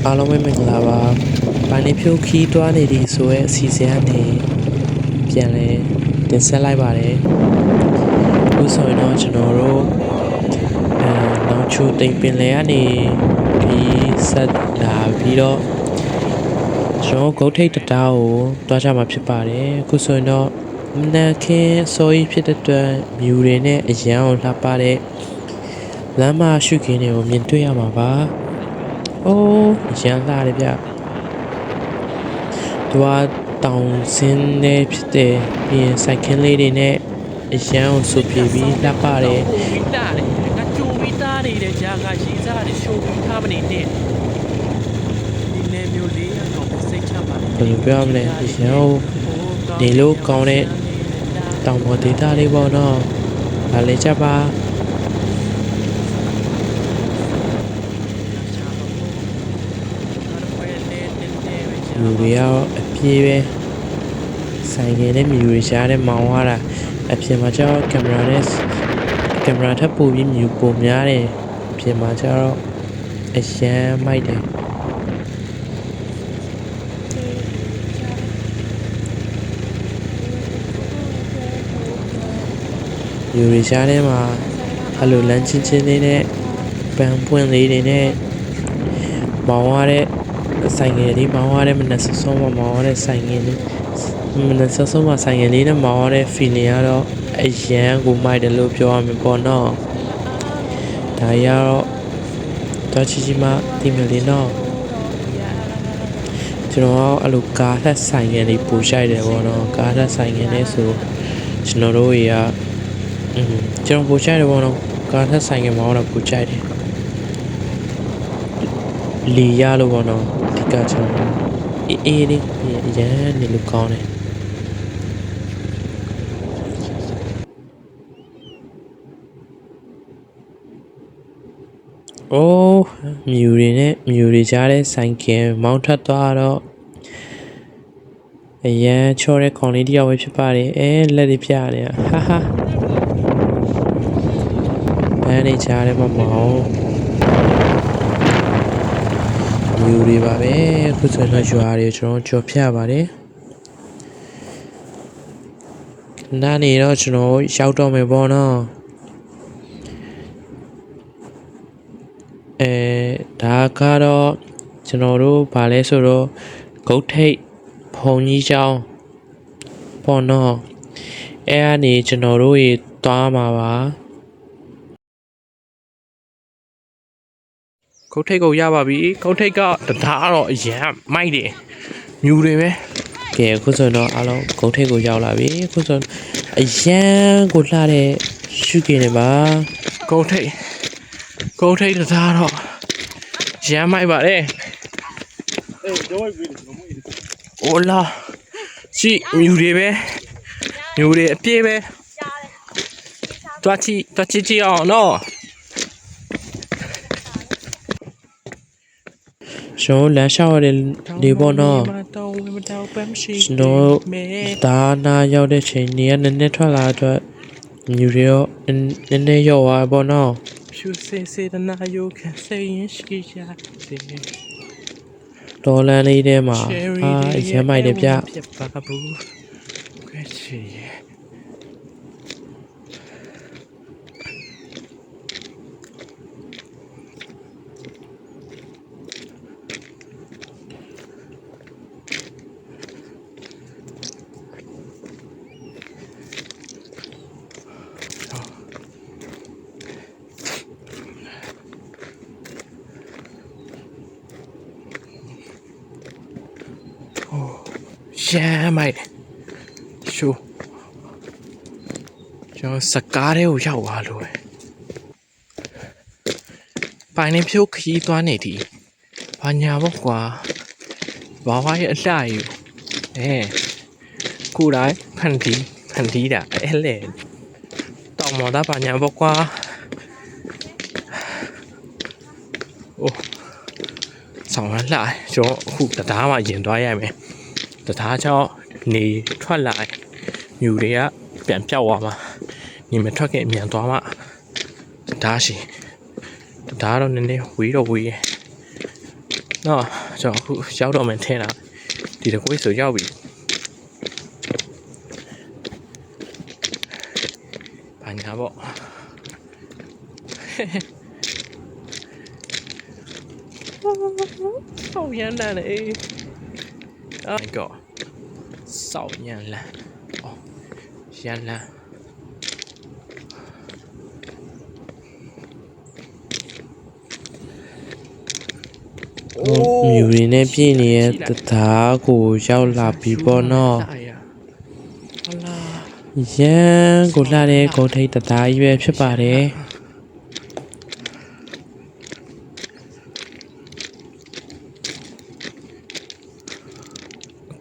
အားလုံးပဲမင်္ဂလာပါ။ပိုင်းနေဖြိုးခီးတွားနေသည့်ဆိုရဲအစီအစဉ်အနေပြန်လဲတင်ဆက်လိုက်ပါတယ်။အခုဆိုရင်တော့ကျွန်တော်တို့နောင်ချိုတိမ်ပင်လယ်ကနေဒီဆက်လာပြီးတော့ကျွန်တော်ဂုတ်ထိတ်တတားကိုတွားကြမှာဖြစ်ပါတယ်။အခုဆိုရင်တော့မနက်ခင်းစောကြီးဖြစ်တဲ့အတွက်မြူတွေနဲ့အရန်ကိုလှပတဲ့လမ်းမရှုခင်းတွေကိုမြင်တွေ့ရမှာပါ။အိုးရန်လာတယ်ဗျသူကတောင်စင်းနေဖြစ်တဲ့ပြီးရင်စိုက်ခင်းလေးတွေနဲ့အရန်ကိုဆူပြေပြီးလှပတယ် ဝီတာလေငါကြိုဝီတာနေတဲ့ဂျာကရှိစားတဲ့ရှိုးပြီးထားမနေနဲ့ဒီနေမျိုးလေးကတော့စိတ်ချပါ ဘယ်လိုပြောမလဲအရန်ကိုနေလို့ကောင်းတဲ့တောင်ပေါ်ဒေသလေးပေါ့နော်ဒါလည်းကြပါလူတွေရောအပြေးပဲဆိုင်ငယ်နဲ့မြူတွေရှားတဲ့မောင်ရတာအပြင်မှာကျတော့ကင်မရာထပ်ပို့ပြီးမြူပုံများတယ်အပြင်မှာကျတော့အရန်မိုက်တယ်မြူတွေရှားတဲ့မှာအဲ့လိုလမ်းချင်းချင်းလေးနဲ့ပန်းပွင့်လေးတွေနဲ့မောင်ရတဲ့ဆိုင်ငယ်လေးမောင်ရတဲ့မနက်စောမောင်ရတဲ့ဆိုင်ငယ်လေးမနက်စောဆိုင်ငယ်လေးနဲ့မောင်ရတဲ့ feeling ကတော့အရန်ကိုမိုက်တယ်လို့ပြောရမှာပေါ့နော်ဒါရတော့တော့ချီချီမတိမလေးနော်ကျွန်တော်အဲ့လိုကားထက်ဆိုင်ငယ်လေးပူရှိုက်တယ်ပေါ့နော်ကားထက်ဆိုင်ငယ်လေးဆိုကျွန်တော်တို့တွေကကျွန်တော်ပူရှိုက်တယ်ပေါ့နော်ကားထက်ဆိုင်ငယ်မောင်းတော့ပူရှိုက်တယ်လီရလို့ပေါ့နော်ဒီကကျွန်တော်အေးလေးရန်နေလို့ကောင်းတယ်အိုးမြူတွေကြားတဲ့ဆိုင်ကင်မောင်းထွက်သွားတော့အရန်ချောတဲ့ခေါင်းလေးတစ်ယောက်ပဲဖြစ်ပါတယ်လက်တွေပြနေဟာဟာဘန်းနေကြားတဲ့မောင်မြူတွေပါပဲအခုဆိုရင်ရွာတွေကျွန်တော်ကြော်ဖြတ်ပါတယ်နားနေတော့ကျွန်တော်ရောက်တော့မယ်ပေါ့နော်ဒါကတော့ကျွန်တော်တို့ဗာလဲဆိုတော့ဂုတ်ထိတ်ဘုံကြီးကျောင်းပေါ့နော်ကနေကျွန်တော်တို့ရေသွားမှာပါဂုတ်ထိတ်ကိုရပါပြီဂုတ်ထိတ်ကတရားတော့အရန်မိုက်တယ်မြူတွေပဲကဲအခုဆိုတော့အားလုံးဂုတ်ထိတ်ကိုရောက်လာပြီအခုဆိုအရန်ကိုလှတဲ့ရှုကင်းနေပါဂုတ်ထိတ်တရားတော့ရမ်းမိုက်ပါလေโอ้လာရှိမြူတွေပဲမြူတွေအပြည့်ပဲတွားချီအောင်နော်ကျွန်တော်လမ်းလျှောက်ရတယ်ဒီပေါ့နော်ကျွန်တော်ဒါနာရောက်တဲ့ချိန်နေရနည်းနည်းထွက်လာတော့မြူတွေရောနည်းနည်းရောက်သွားပေါ့နော်ဖြူစေတနာယုခံစိတ်ရင်ရှိကြတယ်ဒေါ်လန်လေးထဲမှာရမ်းမိုက်တယ်ဗျပါဘူးခွဲချီရမ်းမိုက်ရှိုးကျွန်တော်စကားတွေကိုရောက်သွားလို့ပိုင်နေဖြိုးခီးသွားနေသည်ဘာညာပေါ့ကွာဘာဝရဲ့အလှယူကိုယ်တိုင်းဖန်တီးတာလေတောင်မော်တာဘာညာပေါ့ကွာအိုးဆောင်းလာကျွန်တော်အခုတရားမှရင်သွားရမယ်တရားချောင်းနေထွက်လာမြူတွေကပြန်ပြောက်သွားမှာနေမထွက်ခင်မြန်သွားမှတရားရှိတရားတော့နည်းနည်းဝေးရ နော်ကျွန်တော်အခုရောက်တော့မှထင်းတာဒီတကွေးဆိုရောက်ပြီဘာညာပေါ့ဆောက်ရမ်းတယ်အေးအဲ့ကောဆောက်ရမ်းလမ်းအော်ရမ်းလမ်းမြူရင်းနဲ့ပြည့်နေတဲ့တသားကိုရောက်လာပြီပေါ့နော်ဟုတ်လား ရန်ကိုလှတဲ့ဂုတ်ထိတ်တသားကြီးပဲဖြစ်ပါတယ်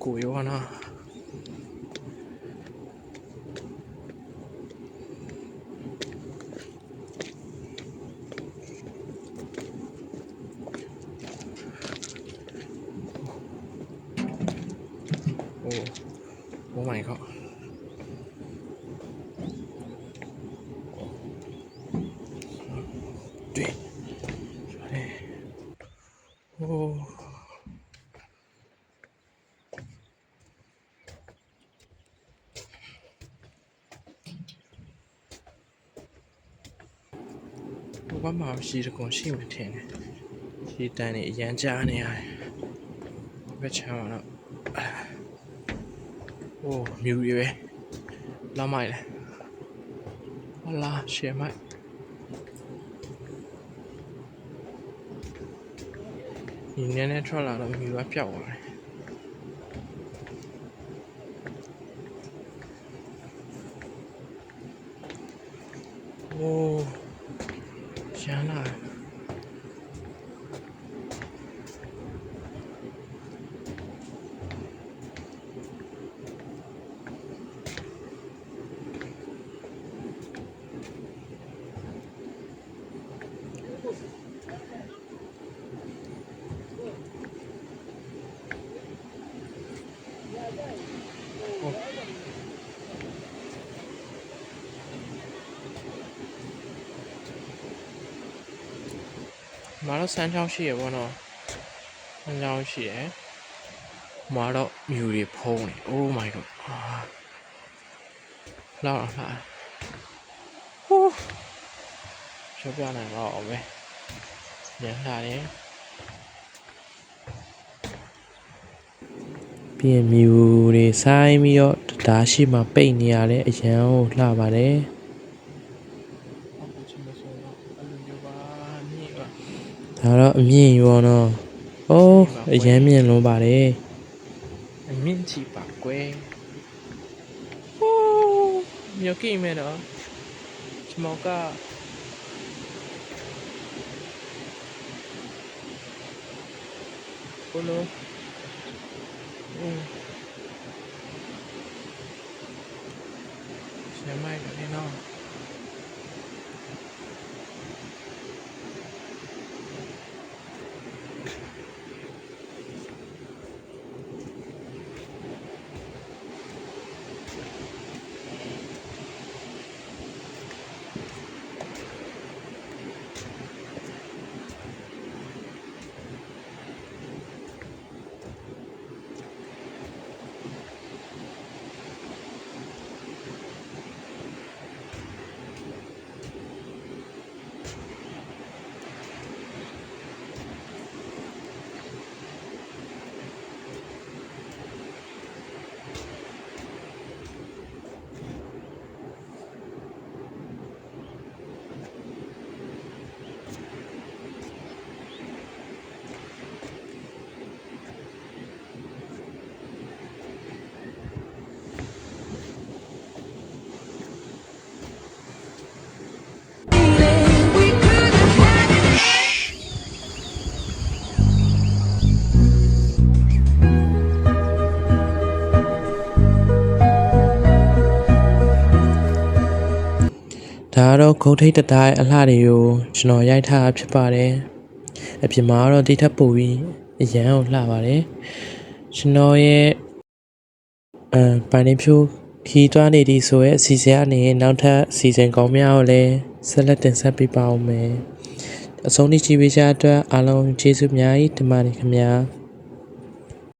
ကိုရောနော်โอ้ my god 对โอ้ဘာမှမရှိတကွန်ရှိမှထင်တယ်ရှိတန်းနေအရန်ကြားနေရတယ်ဘယ်ချမ်းတော့โอ้မြူရပဲလောက်မိုက်လဲဟလာရှယ်မိုက်ဒီနည်းနည်းထွက်လာတော့မြူကပျောက်သွားတယ်โอ้ရမ်းလာမာတော့စမ်းချောင်းရှိရပေါ့နော်စမ်းချောင်းရှိရမာတော့မြူတွေဖုံးနေ Oh my god လောက်လာဟိုးရှော့ပြနိုင်တော့အောင်ပဲညံလာတယ် ပြင်မြူတွေဆိုင်ပြီးတော့တရားရှိမှပိတ်နေရတဲ့အရန်ကိုလှပါတယ်ဒါတော့အမြင့်ရောနော်အိုးအရန်မြင့်လုံးပါတယ် အမြင့်ချီပါကွယ်ဟိုးမြေကိမဲတော့ချမောကဘလို့ရှယ်မိုက်တယ်နော်ဒါကတော့ဂုတ်ထိတ်တသားအလှတွေကိုကျွန်တော်ရိုက်ထားဖြစ်ပါတယ်အပြင်မှာတော့ဒီထက်ပိုပြီးအရန်ကိုလှပါတယ်ကျွန်တော်ရဲ့ပိုင်နေဖြိုးခီးသွားနေသည်ဆိုရဲအစီအစဉ်ကနေနောက်ထပ်အစီအစဉ်ကောင်းများကိုလည်းဆက်လက်တင်ဆက်ပေးပါဦးမယ် အဆုံးထိကြည့်ပေးကြတဲ့အတွက်အားလုံးကျေးဇူးအများကြီးတင်ပါတယ်ခင်ဗျာ